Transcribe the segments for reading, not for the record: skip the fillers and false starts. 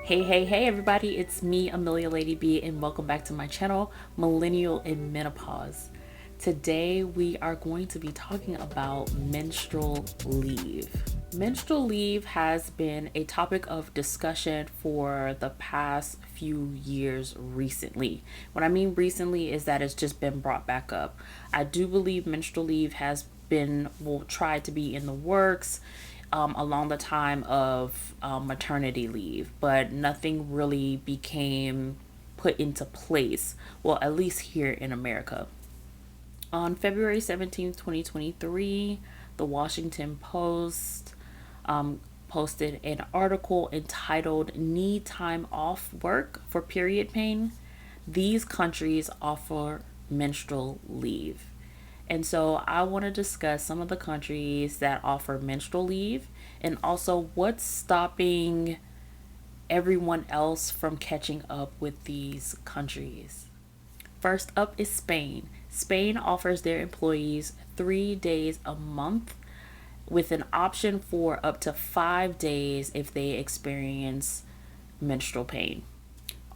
Hey, everybody, it's me, Amelia Lady B, and welcome back to my channel, Millennial in Menopause. Today, we are going to be talking about menstrual leave. Menstrual leave has been a topic of discussion for the past few years recently. What I mean recently is that it's just been brought back up. I do believe menstrual leave has will try to be in the works along the time of maternity leave, but nothing really became put into place. Well, at least here in America. On February 17th, 2023, the Washington Post posted an article entitled Need Time Off Work for Period Pain. These countries offer menstrual leave. And so I want to discuss some of the countries that offer menstrual leave and also what's stopping everyone else from catching up with these countries. First up is Spain. Spain offers their employees 3 days a month with an option for up to 5 days if they experience menstrual pain.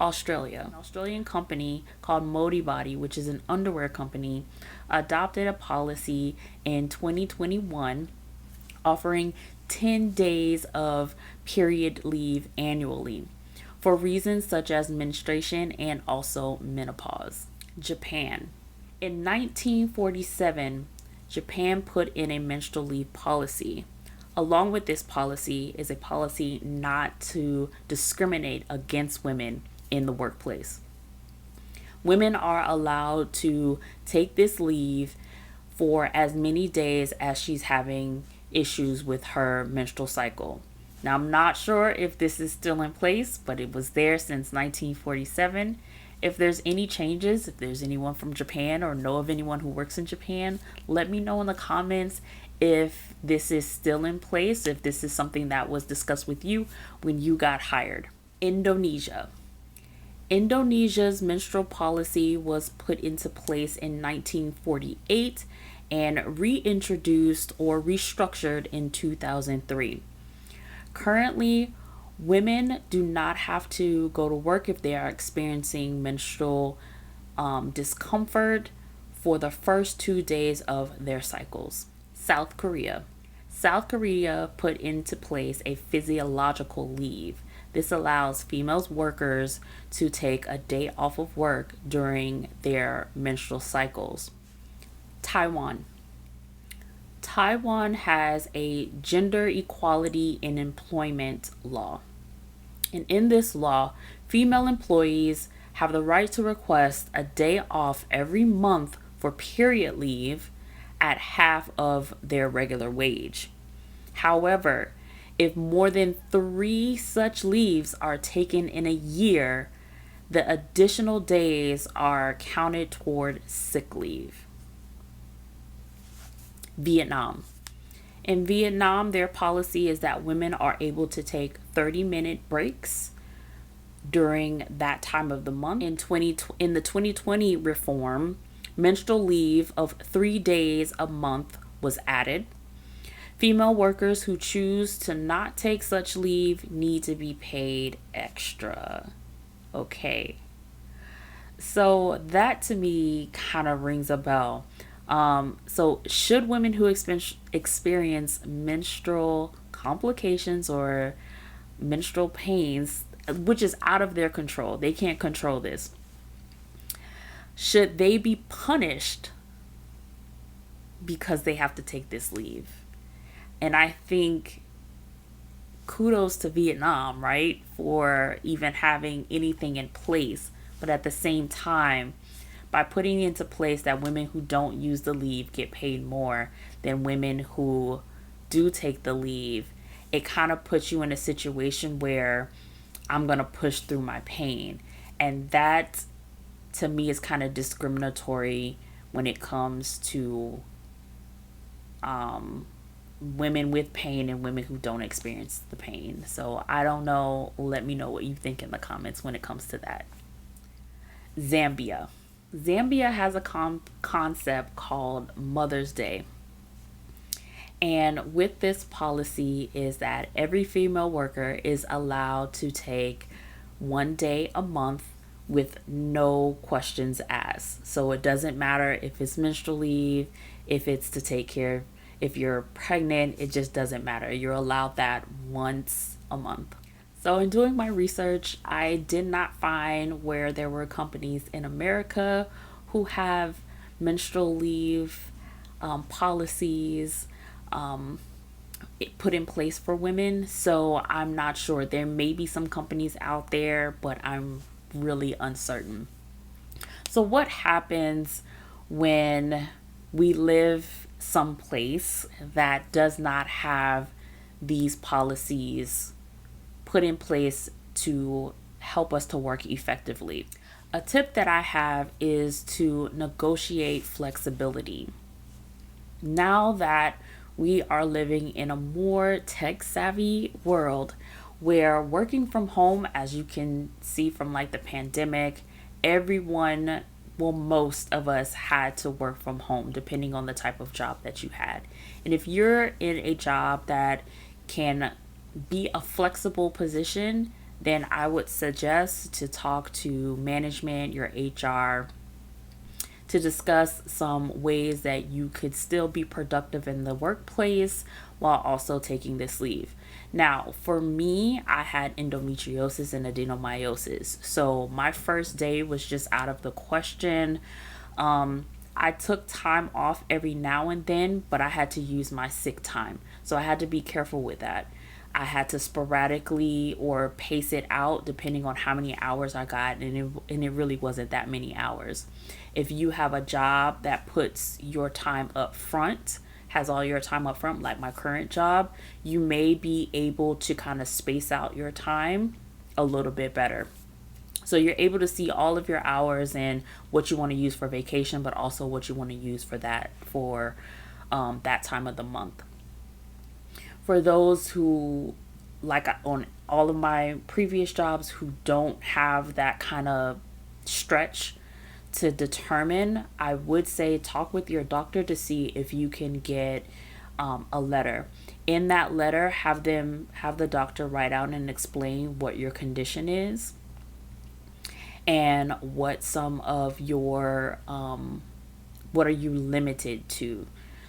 Australia. An Australian company called Modibody, which is an underwear company, adopted a policy in 2021 offering 10 days of period leave annually for reasons such as menstruation and also menopause. Japan. In 1947, Japan put in a menstrual leave policy. Along with this policy is a policy not to discriminate against women in the workplace. Women are allowed to take this leave for as many days as she's having issues with her menstrual cycle. Now, I'm not sure if this is still in place, but it was there since 1947. If there's any changes, if there's anyone from Japan or know of anyone who works in Japan, let me know in the comments if this is still in place, if this is something that was discussed with you when you got hired. Indonesia. Indonesia's menstrual policy was put into place in 1948 and reintroduced or restructured in 2003. Currently, women do not have to go to work if they are experiencing menstrual discomfort for the first 2 days of their cycles. South Korea. South Korea put into place a physiological leave. This allows female workers to take a day off of work during their menstrual cycles. Taiwan. Taiwan has a gender equality in employment law. And in this law, female employees have the right to request a day off every month for period leave at half of their regular wage. However, if more than 3 such leaves are taken in a year, the additional days are counted toward sick leave. Vietnam. In Vietnam, their policy is that women are able to take 30-minute breaks during that time of the month. In the 2020 reform, menstrual leave of 3 days a month was added. Female workers who choose to not take such leave need to be paid extra. Okay. So that to me kind of rings a bell. So should women who experience menstrual complications or menstrual pains, which is out of their control, they can't control this, should they be punished because they have to take this leave? And I think kudos to Vietnam, right, for even having anything in place. But at the same time, by putting into place that women who don't use the leave get paid more than women who do take the leave, it kind of puts you in a situation where I'm going to push through my pain. And that, to me, is kind of discriminatory when it comes to women with pain and women who don't experience the pain. So I don't know. Let me know what you think in the comments when it comes to that. Zambia has a concept called Mother's Day. And with this policy is that every female worker is allowed to take 1 day a month with no questions asked. So it doesn't matter if it's menstrual leave, if it's to take care, if you're pregnant, it just doesn't matter. You're allowed that once a month. So, in doing my research, I did not find where there were companies in America who have menstrual leave policies put in place for women. So, I'm not sure. There may be some companies out there, but I'm really uncertain. So, what happens when we live someplace that does not have these policies put in place to help us to work effectively? A tip that I have is to negotiate flexibility. Now that we are living in a more tech savvy world where working from home, as you can see from like the pandemic, everyone, well, most of us had to work from home depending on the type of job that you had. And if you're in a job that can be a flexible position, then I would suggest to talk to management, your HR, to discuss some ways that you could still be productive in the workplace while also taking this leave. Now, for me, I had endometriosis and adenomyosis. So my first day was just out of the question. I took time off every now and then, but I had to use my sick time. So I had to be careful with that. I had to sporadically or pace it out depending on how many hours I got, and it really wasn't that many hours. If you have a job that puts your time up front, has all your time up front, like my current job, you may be able to kind of space out your time a little bit better. So you're able to see all of your hours and what you want to use for vacation, but also what you want to use for that time of the month. For those who, like on all of my previous jobs, who don't have that kind of stretch to determine, I would say talk with your doctor to see if you can get a letter. In that letter, have the doctor write out and explain what your condition is and what some of your what are you limited to.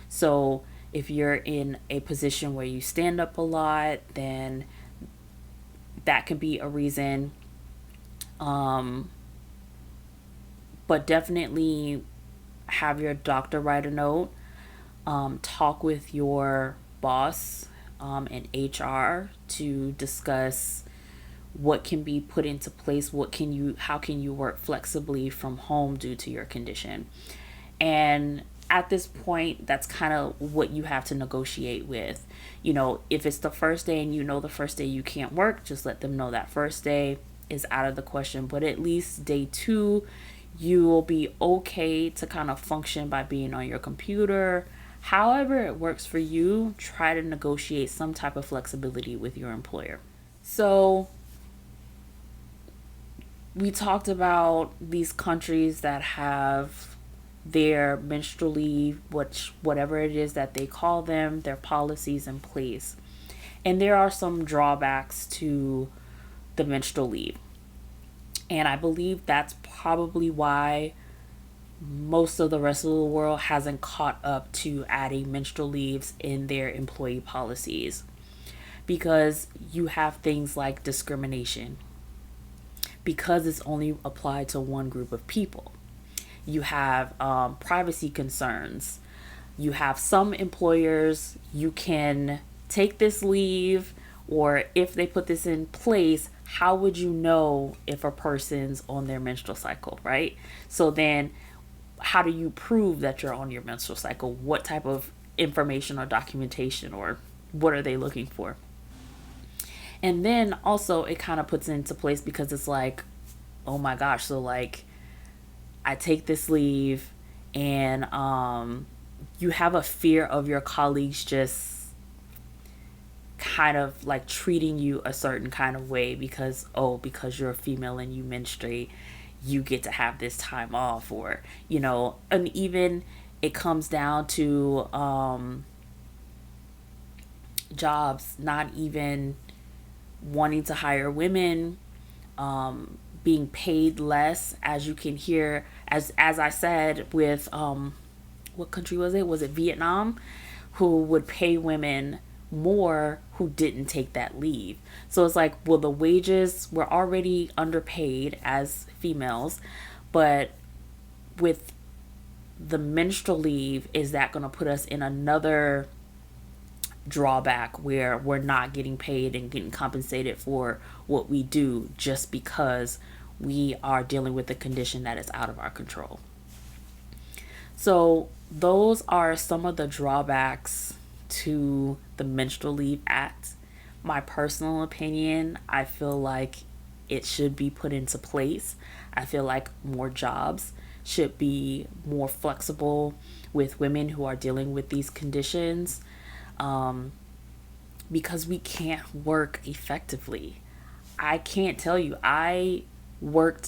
So if you're in a position where you stand up a lot, then that could be a reason. But definitely have your doctor write a note. Talk with your boss and HR to discuss what can be put into place. How can you work flexibly from home due to your condition? And at this point, that's kind of what you have to negotiate with. If it's the first day and the first day you can't work, just let them know that first day is out of the question. But at least day 2, you will be okay to kind of function by being on your computer. However it works for you, try to negotiate some type of flexibility with your employer. So we talked about these countries that have their menstrual leave, whatever it is that they call them, their policies in place. And there are some drawbacks to the menstrual leave. And I believe that's probably why most of the rest of the world hasn't caught up to adding menstrual leaves in their employee policies. Because you have things like discrimination. Because it's only applied to one group of people. You have privacy concerns. You have some employers, you can take this leave, or if they put this in place, how would you know if a person's on their menstrual cycle, right? So then how do you prove that you're on your menstrual cycle? What type of information or documentation, or what are they looking for? And then also it kind of puts into place because it's like, oh my gosh, so like I take this leave and you have a fear of your colleagues just kind of like treating you a certain kind of way because you're a female and you menstruate, you get to have this time off, or and even it comes down to jobs not even wanting to hire women, being paid less, as you can hear, as I said with what country was it? Was it Vietnam? Who would pay women more who didn't take that leave. So it's like, well, the wages were already underpaid as females, but with the menstrual leave, is that going to put us in another drawback where we're not getting paid and getting compensated for what we do just because we are dealing with a condition that is out of our control? So those are some of the drawbacks to the Menstrual Leave Act. My personal opinion, I feel like it should be put into place. I feel like more jobs should be more flexible with women who are dealing with these conditions, because we can't work effectively. I can't tell you, I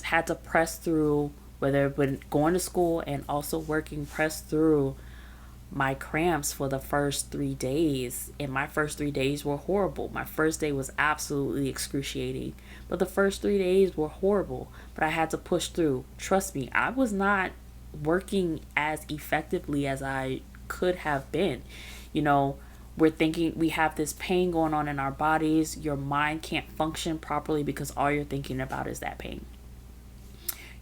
had to press through, whether when going to school and also working, press through my cramps for the first 3 days. And my first 3 days were horrible. My first day was absolutely excruciating, but the first 3 days were horrible. But I had to push through. Trust me, I was not working as effectively as I could have been. You know, we're thinking, we have this pain going on in our bodies. Your mind can't function properly because all you're thinking about is that pain.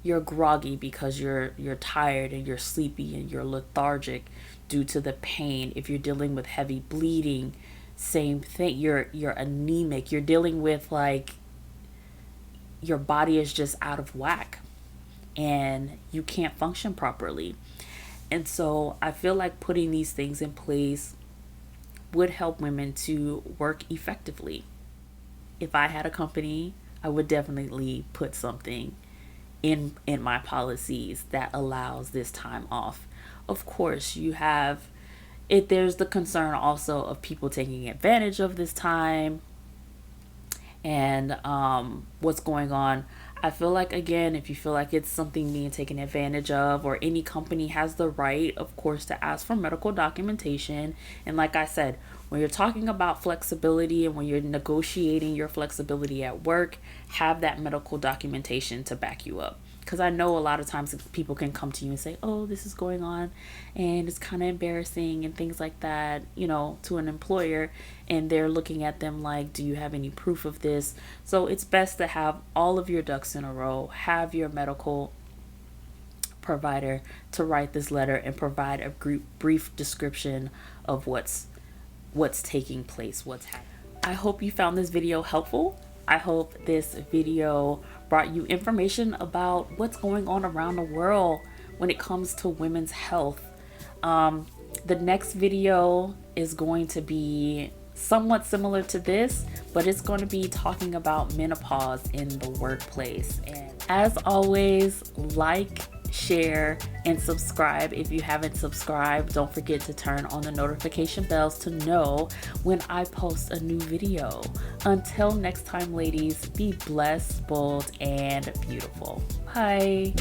You're groggy because you're tired and you're sleepy and you're lethargic due to the pain. If you're dealing with heavy bleeding, same thing. You're anemic. You're dealing with, like, your body is just out of whack and you can't function properly. And so I feel like putting these things in place would help women to work effectively. If I had a company, I would definitely put something in my policies that allows this time off. Of course, you have it. There's the concern also of people taking advantage of this time and what's going on. I feel like, again, if you feel like it's something being taken advantage of, or any company has the right, of course, to ask for medical documentation. And like I said, when you're talking about flexibility and when you're negotiating your flexibility at work, have that medical documentation to back you up. Because I know a lot of times people can come to you and say, oh, this is going on and it's kind of embarrassing and things like that, you know, to an employer. And they're looking at them like, do you have any proof of this? So it's best to have all of your ducks in a row, have your medical provider to write this letter and provide a brief description of what's taking place, what's happening. I hope you found this video helpful. I hope this video brought you information about what's going on around the world when it comes to women's health. The next video is going to be somewhat similar to this, but it's going to be talking about menopause in the workplace. And as always, like, share, and subscribe if you haven't subscribed. Don't forget to turn on the notification bells to know when I post a new video. Until next time, ladies, be blessed, bold, and beautiful. Bye.